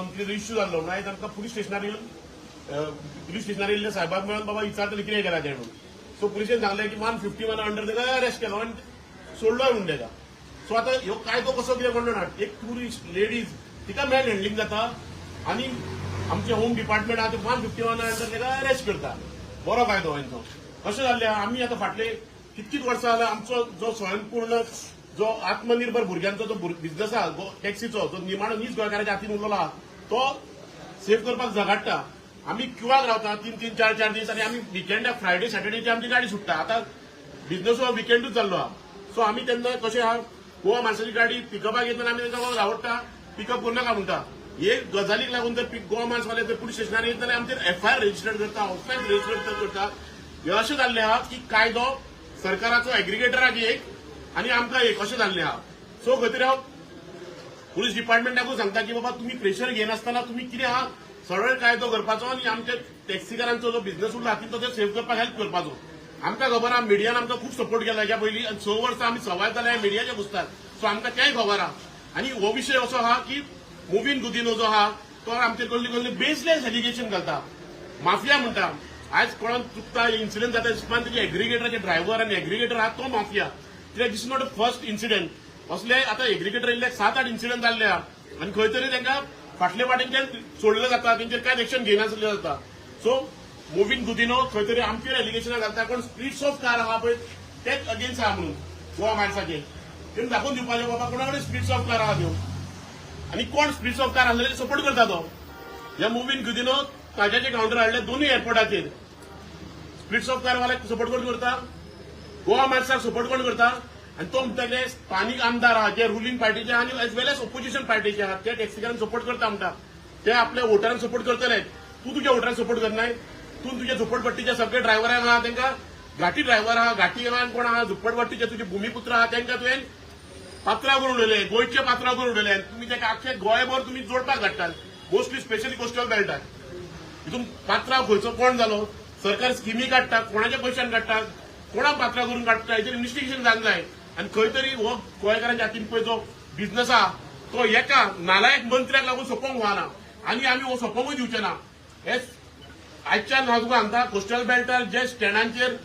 कितें इश्यू जाल्लो मागीर तांकां पुलीस स्टेशनार येयल्ले साहेबाक मेळून बाबा विचारतले कितें केला तें म्हणून. सो पुलिशेन सांगलें की 151 अंडर ताका अरेस्ट केलो आनी सोडलोय म्हणून ताका. सो आतां ह्यो कायदो कसो कितें म्हणना एक टुरिस्ट लेडीज तिका मॅन हँडलिंग जाता आनी आमचे होम डिपार्टमेंट आहा ते 151 अंडर ताका अरेस्ट करता. बरो कायदो हेंचो. कशें जाल्लें आमी आतां फाटले कितकीच वर्सां जाल्यार आमचो जो स्वयंपूर्ण जो आत्मनिर्भर भुरग्यांचो जो बिझनस आहा टॅक्सीचो जो निमाणो नीज गोंयकारांच्या हातीन उरलेलो आहा तो सेव्ह करपाक झगडटा. आमी क्युआक रावता 3-3, 4-4 दीस आनी आमी विकेंडाक फ्रायडे सॅटर्डेची आमची गाडी सुट्टा. आतां बिझनस हो विकेंडूच जाल्लो आहा. सो आमी तेन्ना कशें आहा गोवा माणसाची गाडी पिकअपाक येतना आमी तांकां आवडटा पिकअप करू नाका म्हणटा. एक गजालीक लागून जर गोवा माणसवाले जर पुलीस स्टेशनार येत जाल्यार आमचेर एफआयआर रजिस्टर करता ऑफेन्स रजिस्टर करता. हे अशें जाल्लें आहा की कायदो सरकाराचो एग्रिगेटराक एक आनी आमकां एक अशें जाल्लें आहा. सो खंय तरी हांव पुलीस डिपार्टमेंटाकूय सांगता की बाबा तुमी प्रेशर घेनासतना तुमी कितें आहा सरळ कायदो करपाचो आनी आमच्या टॅक्सीकारांचो जो बिझनस उरला हातीन तो सेव्ह करपाक हेल्प करपाचो. आमकां खबर आहा मिडियान आमकां खूब सपोर्ट केला हेच्या पयलीं आनी 6 वर्सां आमी सवाय जाल्या मिडियाच्या पुस्ताक. सो आमकां तेंय खबर आहा. आनी हो विशय असो आहा की मोविन गुदिनो जो आहा तो आमचेर कसले बेसलेस एलिगेशन घालता माफिया म्हणटा. आज कोणाक चुकता इन्सिडंट जाता दिसमान तेजे एग्रिगेटराचे ड्रायव्हर आनी एग्रिगेटर आहा तो माफिया. कित्याक this is not a first incident. असले आतां एग्रिगेटर येयल्ले 7-8 इन्सिडंट जाल्ले आहा आनी खंय तरी तांकां फाटले वाटेच्यान सोडलें जाता तेंचेर कांयच एक्शन घेयनासलें जाता. सो मोविन गुदिनो खंय तरी आमचेर एलिगेशनां घालता कोण स्प्लिट्स ऑफ कार आहा पळय तेच अगेन्स्ट आहा म्हणून गोवा माणसाचे. तेणें दाखोवन दिवपाचें बाबा कोणा कडेन स्प्लिट्स ऑफ कार आहा त्यो आनी कोण स्प्लिट्स ऑफ कार आसलेले सपोर्ट करता तो. ह्या मोविन गुदिनो ताज्याचे काउंटर हाडले दोनूय एअरपोर्टाचेर. स्प्लिट्स ऑफ कारवाल्याक सपोर्ट कोण करता गोवा माणसाक सपोर्ट कोण करता आनी तो म्हणटाले स्थानीक आमदार आहा जे रुलींग पार्टीचे आनी एज वेल एज ऑपोजिशन पार्टीचे आहा ते टॅक्सीकारांक सपोर्ट करता म्हणटा. ते आपल्या वोटरांक सपोर्ट करतले. तूं तुज्या वोटरांक सपोर्ट करनाय. तूं तुज्या झोपडपट्टीच्या सगळे ड्रायव्हरांक आहा तांकां घाटी ड्रायव्हर आहा घाटी कोण आहा झोपडपट्टीचे तुजे भुमीपुत्र आहा तांकां तुवें पात्रांव करून उडयले गोंयचे पात्रांव करून उडयले आनी तुमी ताका आख्खे गोंयभर तुमी जोडपाक धाडटात. मोस्टली स्पेशली कोस्टल बेल्टाक हितून पात्रांव खंयचो कोण जालो सरकार स्किमी काडटा कोणाच्या पयशान काडटा कोणाक पात्रांव करून काडटा हेचेर इन्व्हेस्टिगेशन जावंक जाय. आनी खंय तरी हो गोंयकारांच्या हातीन पळय जो बिझनस आहा तो एका नालायक मंत्र्याक लागून सोपोवंक व्हाना आनी आमी हो सोपोवंकूय दिवचे ना. हे आयच्यान हांव तुका सांगता कोस्टल बेल्टार जे स्टँडांचेर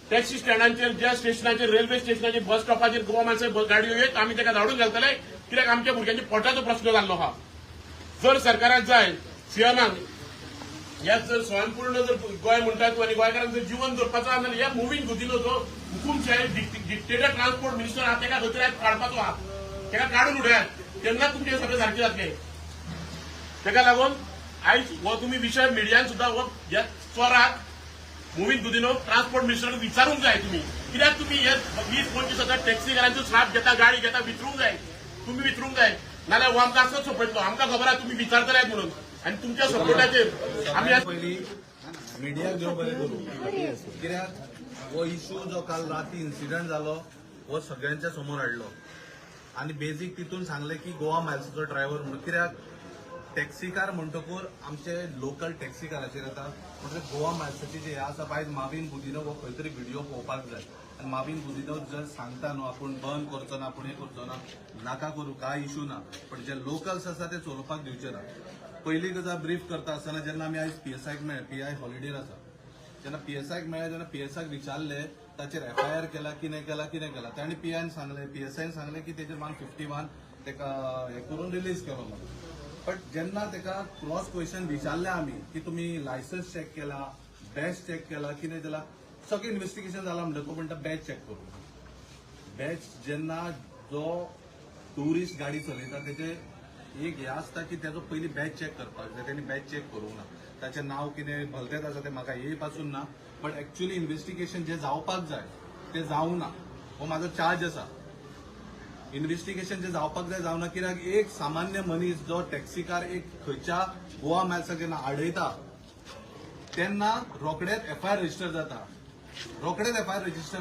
टॅक्सी स्टँडांचेर ज्या स्टेशनाचेर रेल्वे स्टेशनाचेर बस स्टॉपाचेर गोवा माणसाचे गाडयो येत आमी ताका धाडून घालतले कित्याक आमच्या भुरग्यांच्या पोटाचो प्रश्न जाल्लो आहा. जर सरकाराक जाय सीएमाक ह्या जर स्वयंपूर्ण जर गोंय म्हणटात आनी गोंयकारांक जर जीवन जगपाचो आहा जाल्यार ह्या मोविन गुदिनो जो हुकुमशाही डिक्टेटर ट्रान्सपोर्ट मिनिस्टर आहा ताका खंय तरी काडपाचो आहा. ताका काडून उडयात तेन्ना तुमचें सगळें सारकें जातलें. ताका लागून आयज हो तुमी विशय मिडियान सुद्दां हो ह्या स्वराक मोविन गुदिनो ट्रान्सपोर्ट मिनिस्टराक विचारूंक जाय तुमी कित्याक तुमी हे 20-25 टॅक्सीकारांचो स्टाफ घेता गाडी घेता विचारूंक जाय. तुमी विचारूंक जाय नाल्यार हो आमकां असोच सोपयतलो. आमकां खबर आहा तुमी विचारतले म्हणून आनी तुमच्या सपोर्टाचेर आमी पयलीं मिडियाक देव बरें करूं कित्याक हो इश्यू जो काल राती इन्सिडंट जालो हो सगळ्यांच्या समोर हाडलो आनी बेजीक तितून सांगलें की गोवा मायल्साचो ड्रायव्हर म्हणून कित्याक टॅक्सीकार म्हणटकूर आमचे लोकल टॅक्सीकाराचेर येता म्हणजे गोवा मायल्साची जे आसा आयज माविन गुदिनो हो खंय तरी व्हिडिओ पळोवपाक जाय आनी माविन गुदिनो जर सांगता न्हू आपूण बंद करचो ना आपूण हें करचो ना नाका करूं कांय इश्यू ना पण जे लोकल्स आसा ते चलोवपाक दिवचे ना. पयली गजाल ब्रीफ करता आसतना जेन्ना आमी आयज पीएसआयक मेळ्ळे पीआय हॉलिडेर आसा जेन्ना पीएसआयक मेळ्ळे जेन्ना पीएसआयक विचारले ताचेर एफआयआर केला कितें केला तांणी पीआयन सांगलें पीएसआयन सांगलें की तेजेर 151 ताका हें करून रिलीज केलो म्हणून. बट जेन्ना ताका क्रॉस क्वेश्चन विचारले आमी की तुमी लायसन्स चॅक केला बॅच चॅक केला कितें केला सगळें इन्व्हेस्टिगेशन जालां म्हणटकूच तो म्हणटा बॅच चॅक करूं. बॅच जेन्ना जो टुरिस्ट गाडी चलयता तेजे एक हे आसता की तेजो पयलीं बॅच चॅक करपाक जाय तेणी बॅच चॅक करूंक ना. ताचें नांव कितें भलतेंच आसा तें म्हाका हे पासून ना बट एक्चुअली इन्व्हेस्टिगेशन जें जावपाक जाय तें जावं ना हो म्हाजो चार्ज आसा. इन्व्हेस्टिगेशन जें जावपाक जाय जावना कित्याक एक सामान्य मनीस जो टॅक्सीकार एक खंयच्या गोवा मायल्साक जेन्ना आडयता तेन्ना रोखडेच एफआयआर रजिस्टर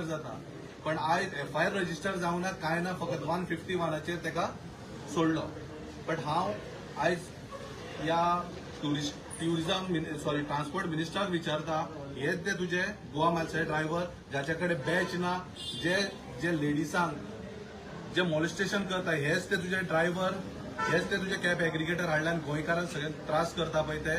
जाता पण आयज एफआयआर रजिस्टर जावना कांय ना फकत 151चेर ताका सोडलो. बट हांव आयज ह्या ट्रान्सपोर्ट मिनिस्टराक विचारता हेच ते तुजे गोवा मायल्साचे ड्रायव्हर जाचे कडेन बॅच ना जे लेडिसांक जे मॉलेस्टेशन करता हेच ते तुजे ड्रायव्हर हेच ते तुझे कॅब एग्रिगेटर हाडल्यान गोंयकारांक सगळे त्रास करता पळय ते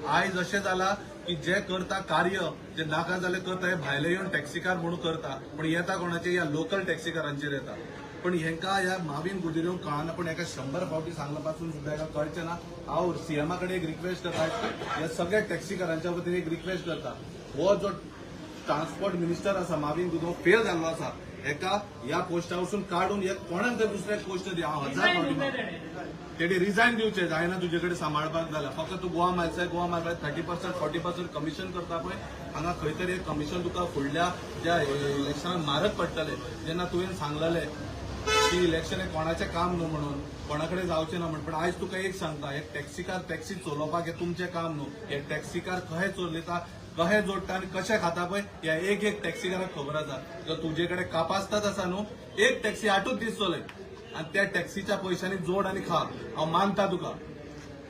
आयज अशें जाला की जे करता कार्य जे नाका जाल्यार करता हे भायले येवन टॅक्सीकार म्हणून करता पण येता कोणाचे ह्या लोकल टॅक्सीकारांचेर येता पण हेंका ह्या मावीन गुदिऱ्यो कळना पण एका 100 फावटी सांगला पासून सुद्धा हेका कळचे ना हांव सीएमा कडेन एक रिक्वेस्ट करता ह्या सगळ्या टॅक्सीकारांच्या वतीन एक रिक्वेस्ट करता हो जो ट्रान्सपोर्ट मिनिस्टर आसा मावीन गुदिऱ्यो फेल जाल्लो आसा हेका ह्या पोस्टा वरसून काढून एक कोणाक तरी दुसऱ्या पोस्ट दिया हांव 1000 फावटी मागता. तेणी रिजायन दिवचे जायना तुजे कडेन सांबाळपाक जाल्यार फक्त तूं गोवा मायल्साय गोवा मायल्साक 30% 40% कमिशन करता पळय हांगा खंय तरी एक कमिशन तुका फुडल्या ज्या इलेक्शनाक म्हारग पडटले जेन्ना तुवें सांगलेलें की इलेक्शन हे कोणाचें काम न्हू म्हणून कोणाकडे जावचें ना म्हणून पण आयज तुका एक सांगता एक टॅक्सीकार टॅक्सी चलोवपाक हे तुमचें काम न्हू हे टॅक्सीकार कशें चलयता कशें जोडटा आनी कशें खाता पळय ह्या एक टॅक्सीकाराक खबर आसा जर तुजे कडेन कापासताच आसा न्हू एक टॅक्सी 8 दीस चलय आणि त्या टॅक्सीच्या पैशांनी जोड आणि खा हांव मानता तुका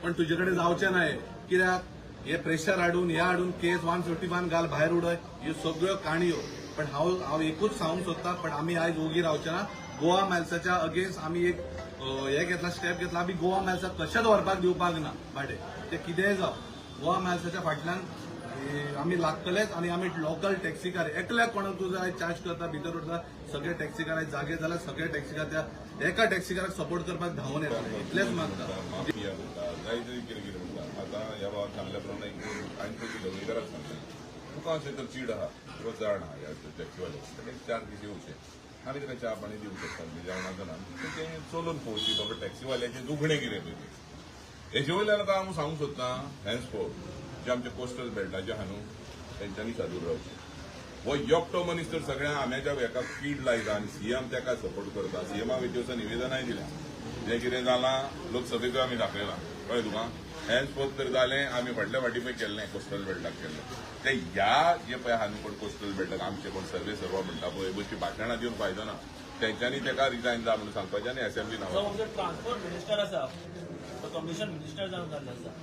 पण तुजे कडेन जावचें ना हे कित्याक हे प्रेशर हाडून हे हाडून केस 151 घाल भायर उडय ह्यो सगळ्यो काणयो पण हांव एकूच सांगूंक सोदता पण आमी आयज ओगी रावचे ना गोवा मायल्साच्या अगेन्स्ट आमी एक हे घेतला स्टेप घेतला आमी गोवा मायल्साक कशेंच व्हरपाक दिवपाक ना भाडे ते कितेंय जावं गोवा मायल्साच्या फाटल्यान आमी लागतलेच आणि आमी लोकल टॅक्सीकार एकल्याक कोणाक तुजो आयज चार्ज करता भितर उरता सगळे टॅक्सीकार आयज जागे जाल्यार सगळे टॅक्सीकार त्या एका टॅक्सीकाराक सपोर्ट करपाक धांवन येता इतलेच मागता जाय तरी कितें कितें म्हणटा आतां ह्या भावान सांगल्या प्रमाणे आनी पयलीं लग्नीकाराक सांगता तुका अशें तर चीड आहा किंवा जाण आहा ह्या टॅक्सीवाले ताका 4 दीस येवचे आमी ताका च्या पाणी दिवंक शकता जेवणाचो ना तें चलून पळोवची बाबा टॅक्सीवाल्याचें दुखणें कितें पळय हेजे वयल्यान आतां हांव सांगूंक सोदतां हॅन्सफोर्ड जे आमचे कोस्टल बेल्टाचे आहा न्हू तेंच्यांनी सादूर रावचे हो एकटो मनीस तर सगळ्या आम्याच्या हेका फीड लायता आनी सीएम तेका सपोर्ट करता सीएमा वेचेवचं निवेदनाय दिलें जें कितें जालां लोकसभेचो आमी दाखयलां कळ्ळें तुका हॅन्सफोर्ड तर जालें आमी फाटल्या फाटी पळय केल्लें कोस्टल बेल्टाक केल्लें ते ह्या जे पळय आहा न्हू कोण कोस्टल बेल्टाक आमचे कोण सर्वे सर्वा म्हणटा पळय बशी भाशणां दिवन फायदो ना तेंच्यांनी तेका रिजायन जा म्हणून सांगपाचें आनी असेंब्ली नांव ट्रान्सपोर्ट मिनिस्टर आसा तो कमिशन मिनिस्टर जावन जाल्लो आसा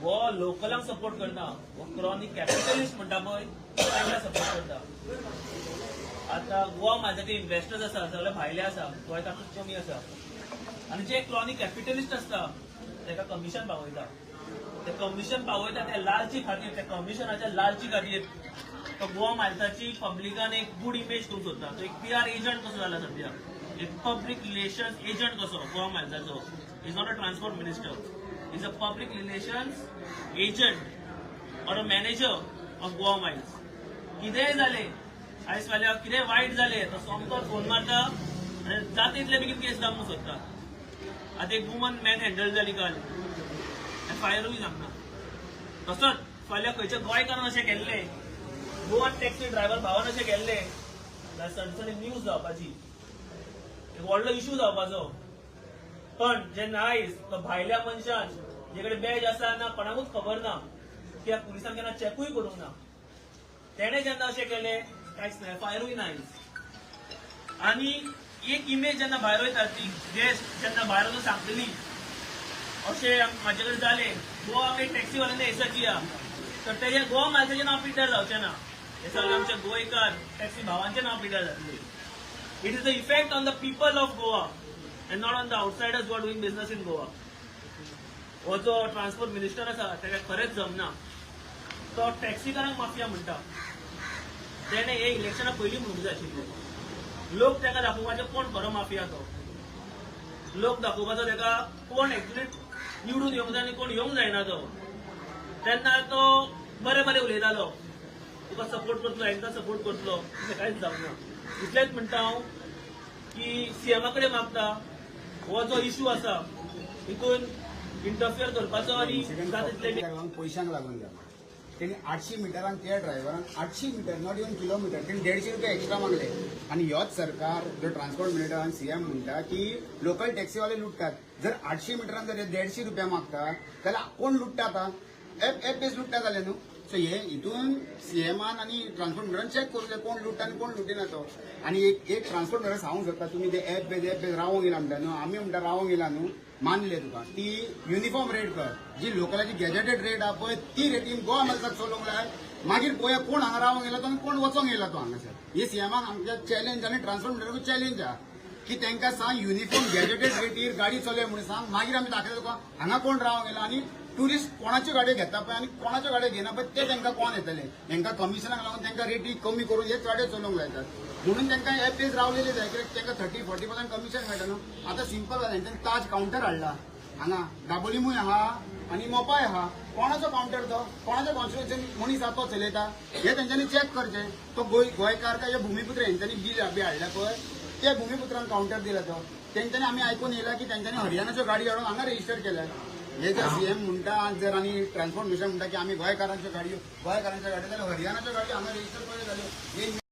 वो लोकलांक सपोर्ट करना वो क्रॉनिक कॅपिटलिस्ट म्हणटा पळय तांकां सपोर्ट करता आता गोवा माझे इन्व्हेस्टर्स आसा सगळे भायले आसा गोंय तातूंत कमी आसा आनी जे क्रॉनिक कॅपिटलिस्ट आसता ताका कमिशन पावयता ते कमिशन पावयता त्या लालची खातीर त्या कमिशनाच्या लालची खातीर तो गोवा मायल्साची पब्लिकान एक गुड इमेज करूंक सोदता तो एक PR एजंट कसो जाला सध्या एक पब्लिक रिलेशन्स एजंट कसो गोवा मायल्साचो is not a transport minister is a public relations agent or a manager of Goa Miles. कितेंय जालें आयज फाल्यां कितें वायट जालें तो सोमतो फोन मारता आनी जाता तितले बेगीन केस दामूंक सोदता आतां एक वुमन मॅन हँडल जाली काल आनी फायरूय सांगना तसोच फाल्यां खंयच्या गोंयकारान अशें केल्लें गोवन टॅक्सी ड्रायव्हर भावान अशें केल्लें जाल्यार सडसडी न्यूज जावपाची एक व्हडलो इश्यू जावपाचो पण जेन्ना आयज तो भायल्या मनशान जे कडेन बॅज आसा ना कोणाकूच खबर ना कित्याक पुलिसान केन्ना चॅकूय करूंक ना तेणे जेन्ना अशें केलें कांयच ना फायरूय ना आयज आनी एक इमेज जेन्ना भायर वयता ती गेस्ट जेन्ना भायर वचून सांगतली अशें म्हाजे कडेन जालें गोवा आमी टॅक्सीवाल्यांनी हेसाची या तर तेजे गोवा मायल्साचें नांव पिड्ड्यार जावचें ना हे सगळे आमचे गोंयकार टॅक्सी भावांचें नांव पिड्ड्यार जातलें it is the effect on the people of Goa and not on the outsiders who are doing business in Goa. हो जो ट्रान्सपोर्ट मिनिस्टर आसा ताका खरेंच जमना तो टॅक्सीकारांक माफिया म्हणटा तेणे हे इलेक्शना पयलीं म्हणूंक जाय आशिल्लें लोक ताका दाखोवपाचे कोण खरो माफिया तो लोक दाखोवपाचो ताका कोण एक्चुली निवडून येवंक जाय आनी कोण येवंक जायना तो तेन्ना तो बरें बरें उलयतालो तुका सपोर्ट करतलो हांकां सपोर्ट करतलो अशें कांयच जावना इतलेंच म्हणटा हांव की सीएमा कडेन मागता हो जो इश्यू आसा हितून इंटरफियर करपाचो आनी पयशांक लागून जाता त्यांनी 800 मिटरांक त्या ड्रायव्हरान 800 मिटर नॉट इवन किलोमिटर त्यांनी 150 रुपया एक्स्ट्रा मागले आणि ह्योच सरकार जो ट्रान्सपोर्ट मिनिस्टर आणि सीएम म्हणटा की लोकल टॅक्सीवाले लुटतात जर 800 मिटरांक जर 150 रुपया मागता जाल्यार कोण लुटता आता एप बेस लुटता जाल्यार न्हू सो हे हितून सीएमान आणि ट्रान्सपोर्ट मिनिस्टरान चॅक करूं जाय कोण लुटता आनी कोण लुटिना तो आणि एक ट्रान्सपोर्ट मिनिस्टर सांगूंक शकता तुमी ते एप बेस रावोंक येयला म्हणटा न्हू आमी म्हणटा रावोंक येयला न्हू मानले तुका ती युनिफॉर्म रेट कर जी लोकलाची गॅजेटेड रेट आहा पळय ती रेटीन गोवा मायल्साक चलोवंक जाय मागीर पळोवया कोण हांगा रावोंक येयला तो आनी कोण वचोंक येयला तो हांगासर हे सीएमाक आमच्या चॅलेंज आनी ट्रान्सपोर्ट मिनिस्टराक चॅलेंज आहा की तांकां सांग युनिफॉर्म गॅजेटेड रेटीर गाडी चलय म्हणून सांग. मागीर आमी दाखयता तुका हांगा कोण रावंक गेला आनी टुरिस्ट कोणाच्यो गाडयो घेता पळय आनी कोणाच्यो गाडयो घेना पळय ते तांकां कोण येतले. तांकां कमिशनाक लागून तांकां रेटी कमी करून हेच गाडयो चलोवंक लायतात. म्हणून तांकां हे पेज रावलेले जाय कित्याक तांकां 30-40% कमिशन मेळटा न्हू. आतां सिंपल जालें तांच्यानी ताज काउंटर हाडला हांगा दाबोलीमूय आहा आनी मोपाय आहा. कोणाचो काउंटर तो कोणाचो कॉन्स्टिट्युशन मनीस आहा तो चलयता हे तांच्यांनी चॅक करचें. तो गोंयकार काय भूमिपुत्र हेंच्यांनी बील हाडला पळय त्या भूमिपुत्रान काउंटर दिला तो. तेंच्यांनी आमी आयकून येयला की तेंच्यांनी हरियाणाच्यो गाडी हाडून हांगा रेजिस्टर केल्या. हे जर सीएम म्हणटा जर आनी ट्रान्सपोर्ट मिनिस्टर म्हणटा की आमी गोंयकारांच्यो गाडयो जाल्यार हरियाणाच्यो गाडयो हांगा रेजिस्टर केल्यो जाल्यो.